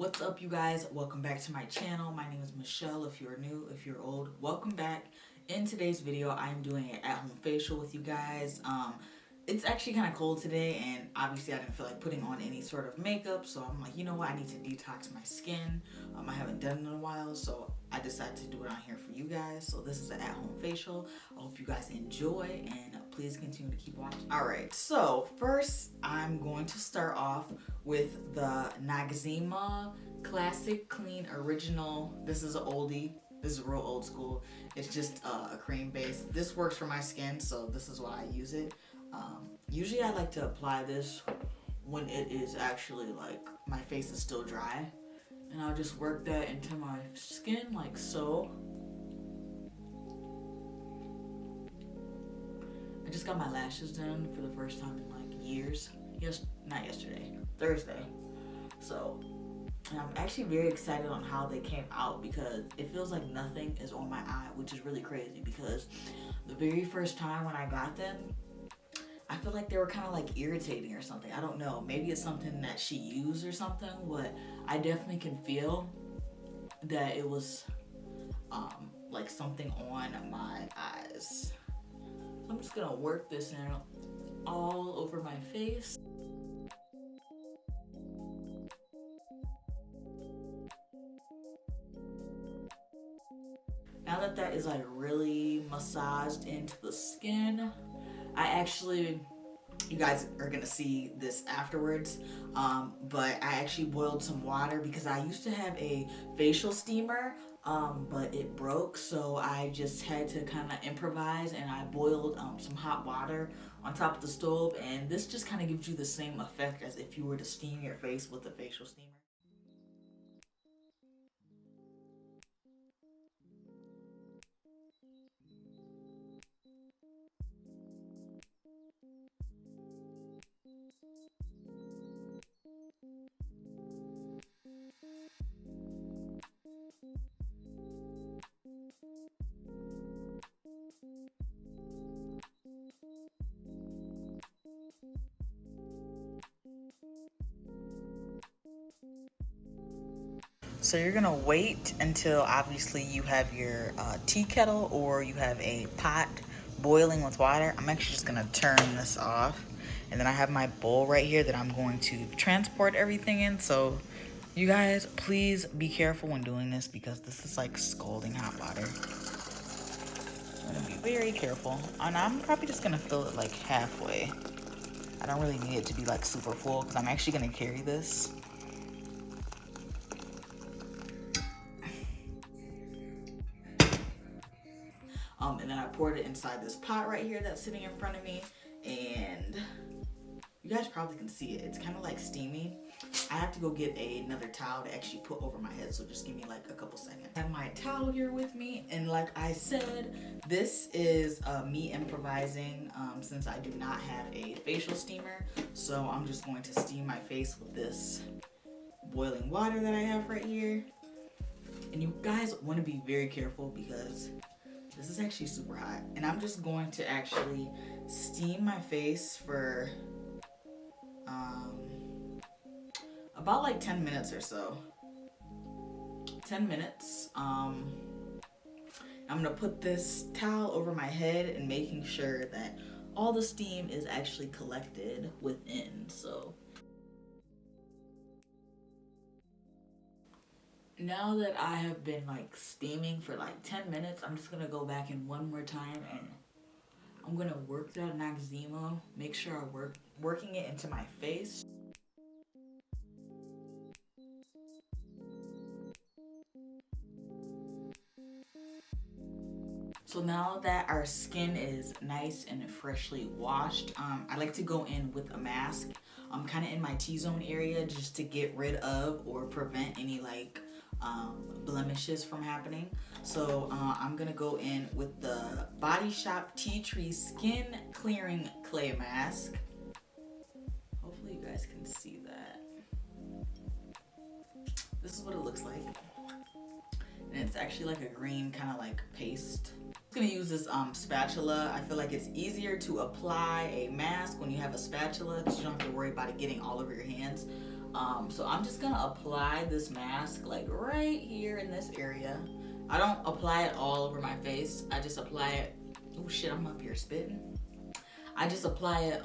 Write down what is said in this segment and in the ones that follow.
What's up, you guys? Welcome back to my channel. My name is Michelle. If you're new, if you're old, welcome back. In today's video, I'm doing an at-home facial with you guys. It's actually kind of cold today, and obviously I didn't feel like putting on any sort of makeup, so I'm like, you know what, I need to detox my skin. I haven't done it in a while, so I decided to do it on here for you guys. So this is an at-home facial. I hope you guys enjoy, and please continue to keep watching. Alright, so first I'm going to start off with the Noxzema Classic Clean Original. This is an oldie. This is real old school. It's just a cream base. This works for my skin, so this is why I use it. Usually I like to apply this when it is actually like my face is still dry, and I'll just work that into my skin like so. I just got my lashes done for the first time in like years. Not yesterday, Thursday. So I'm actually very excited on how they came out because it feels like nothing is on my eye, which is really crazy because the very first time when I got them, I feel like they were kind of like irritating or something. I don't know. Maybe it's something that she used or something, but I definitely can feel that it was like something on my eyes. So I'm just gonna work this in all over my face. Now that that is like really massaged into the skin, you guys are gonna see this afterwards, but I actually boiled some water because I used to have a facial steamer, but it broke, so I just had to kind of improvise, and I boiled some hot water on top of the stove, and this just kind of gives you the same effect as if you were to steam your face with a facial steamer. So you're gonna wait until obviously you have your tea kettle or you have a pot boiling with water. I'm actually just gonna turn this off, and then I have my bowl right here that I'm going to transport everything in. So you guys, please be careful when doing this because this is like scalding hot water. I'm gonna be very careful, and I'm probably just gonna fill it like halfway. I don't really need it to be like super full because I'm actually gonna carry this. And then I poured it inside this pot right here that's sitting in front of me, and you guys probably can see it. It's kind of like steamy. I have to go get another towel to actually put over my head, so just give me like a couple seconds. I have my towel here with me, and like I said, this is me improvising since I do not have a facial steamer, so I'm just going to steam my face with this boiling water that I have right here. And you guys want to be very careful because this is actually super hot, and I'm just going to actually steam my face for about like 10 minutes or so. 10 minutes. I'm gonna put this towel over my head and making sure that all the steam is actually collected within. So now that I have been like steaming for like 10 minutes, I'm just gonna go back in one more time, and I'm gonna work that Noxzema, make sure I'm working it into my face. So now that our skin is nice and freshly washed, I like to go in with a mask. I'm kind of in my T-zone area just to get rid of or prevent any like blemishes from happening. So I'm gonna go in with the Body Shop Tea Tree Skin Clearing Clay Mask. Hopefully you guys can see that. This is what it looks like. And it's actually like a green kind of like paste. I'm gonna use this spatula. I feel like it's easier to apply a mask when you have a spatula because you don't have to worry about it getting all over your hands. So I'm just gonna apply this mask like right here in this area. I don't apply it all over my face. I just apply it. Oh shit, I'm up here spitting. I just apply it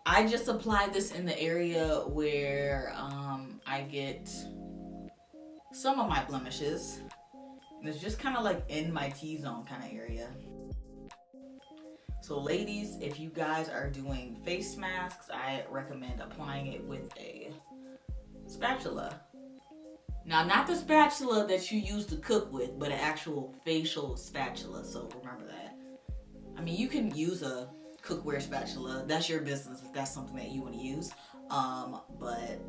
I just apply this in the area where I get some of my blemishes. And it's just kind of like in my T-zone kind of area. So ladies, if you guys are doing face masks, I recommend applying it with a spatula. Now, not the spatula that you use to cook with, but an actual facial spatula. So remember that. I mean, you can use a cookware spatula. That's your business if that's something that you want to use. But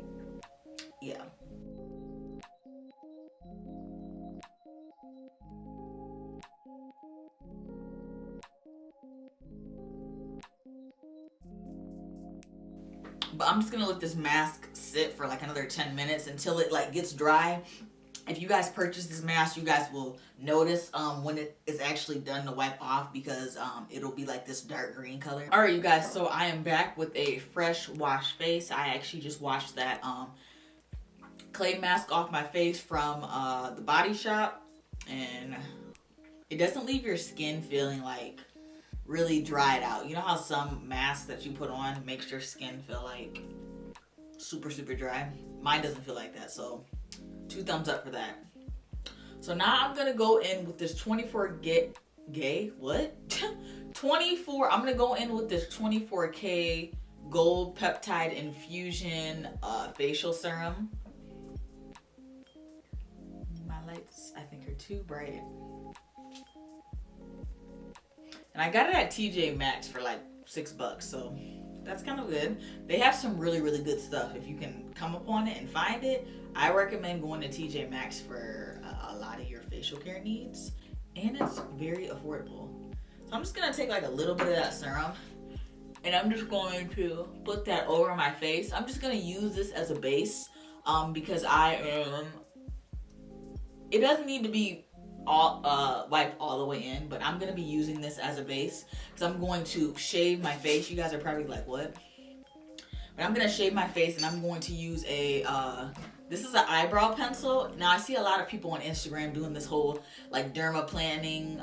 yeah. But I'm just gonna let this mask sit for like another 10 minutes until it like gets dry. If you guys purchase this mask, you guys will notice when it is actually done to wipe off, because it'll be like this dark green color. All right, you guys, so I am back with a fresh wash face. I actually just washed that clay mask off my face from the Body Shop, and it doesn't leave your skin feeling like really dried out. You know how some masks that you put on makes your skin feel like super dry? Mine doesn't feel like that, so 2 thumbs up for that. So now I'm gonna go in with this 24K gold peptide infusion facial serum. My lights, I think, are too bright. And I got it at TJ Maxx for like $6, so that's kind of good. They have some really good stuff. If you can come upon it and find it, I recommend going to TJ Maxx for a lot of your facial care needs, and it's very affordable. So I'm just gonna take like a little bit of that serum, and I'm just going to put that over my face. I'm just gonna use this as a base because it doesn't need to be all wiped all the way in, but I'm gonna be using this as a base because I'm going to shave my face. You guys are probably like, what? But I'm gonna shave my face, and I'm going to use a this is an eyebrow pencil. Now I see a lot of people on Instagram doing this whole like dermaplaning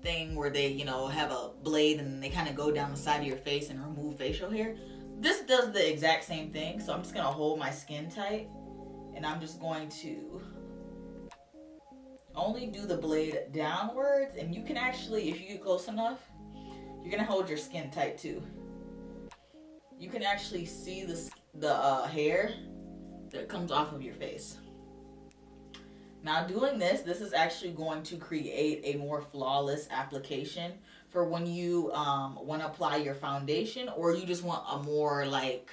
thing where they, you know, have a blade and they kind of go down the side of your face and remove facial hair. This does the exact same thing. So I'm just gonna hold my skin tight, and I'm just going to only do the blade downwards, and you can actually, if you get close enough, you're gonna hold your skin tight too. You can actually see the hair that comes off of your face. Now doing this is actually going to create a more flawless application for when you want to apply your foundation, or you just want a more like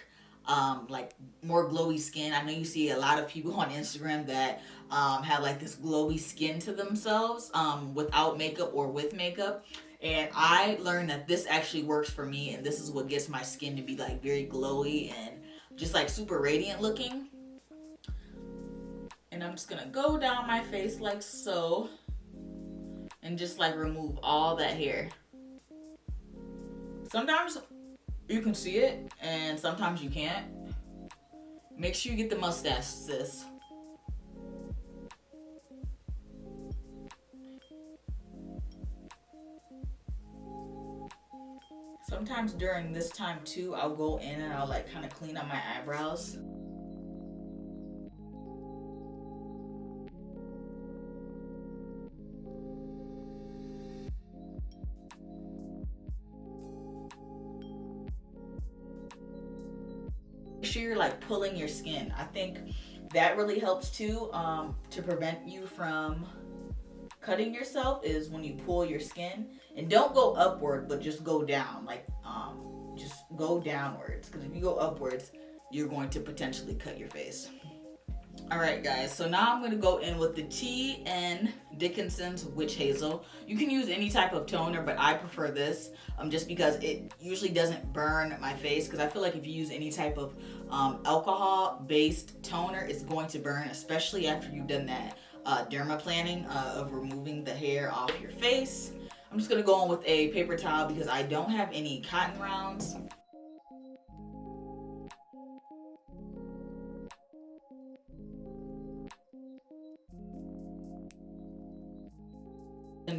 more glowy skin. I know you see a lot of people on Instagram that have like this glowy skin to themselves without makeup or with makeup. And I learned that this actually works for me, and this is what gets my skin to be like very glowy and just like super radiant looking. And I'm just gonna go down my face like so, and just like remove all that hair. Sometimes you can see it, and sometimes you can't. Make sure you get the mustache, sis. Sometimes during this time too, I'll go in and I'll like kind of clean up my eyebrows. Make sure you're like pulling your skin. I think that really helps too, to prevent you from cutting yourself, is when you pull your skin. And don't go upward, but just go down, like just go downwards, because if you go upwards, you're going to potentially cut your face. All right guys, so now I'm going to go in with the T.N. Dickinson's Witch Hazel. You can use any type of toner, but I prefer this just because it usually doesn't burn my face, because I feel like if you use any type of alcohol based toner, it's going to burn, especially after you've done that dermaplaning of removing the hair off your face. I'm just gonna go in with a paper towel because I don't have any cotton rounds.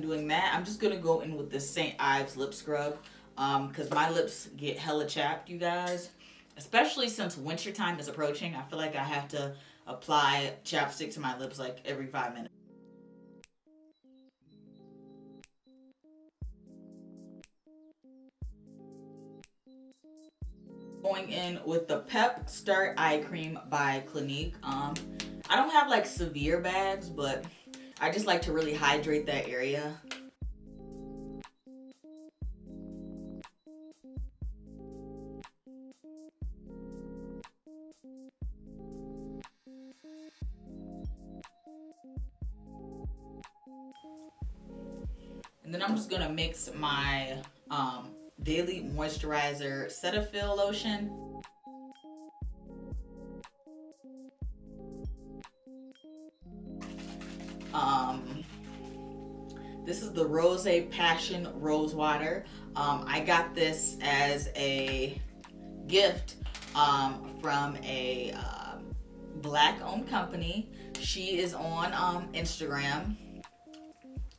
doing that, I'm just gonna go in with the St. Ives lip scrub, because my lips get hella chapped, you guys. Especially since wintertime is approaching, I feel like I have to apply chapstick to my lips like every 5 minutes. Going in with the Pep Start Eye Cream by Clinique. I don't have like severe bags, but I just like to really hydrate that area. And then I'm just gonna mix my daily moisturizer Cetaphil lotion. This is the Rose Passion Rose Water. I got this as a gift from a black owned company. She is on Instagram.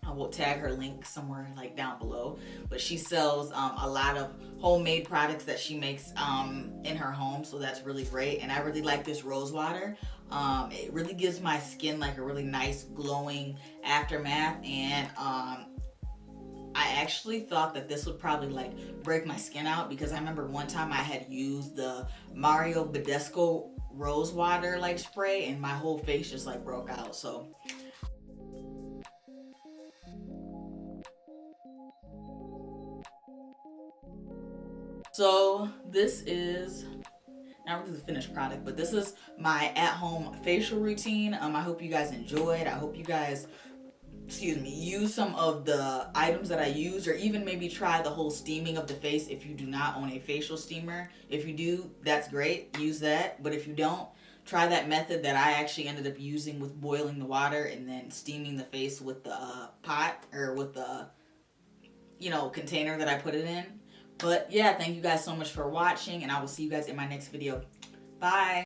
I will tag her link somewhere like down below, but she sells a lot of homemade products that she makes in her home, so that's really great. And I really like this rose water. It really gives my skin like a really nice glowing aftermath, and I actually thought that this would probably like break my skin out, because I remember one time I had used the Mario Badescu rose water like spray and my whole face just like broke out. So this is not really the finished product, but this is my at-home facial routine. I hope you guys enjoyed. I hope you guys, excuse me, use some of the items that I use, or even maybe try the whole steaming of the face if you do not own a facial steamer. If you do, that's great. Use that. But if you don't, try that method that I actually ended up using with boiling the water and then steaming the face with the pot, or with the, container that I put it in. But yeah, thank you guys so much for watching, and I will see you guys in my next video. Bye.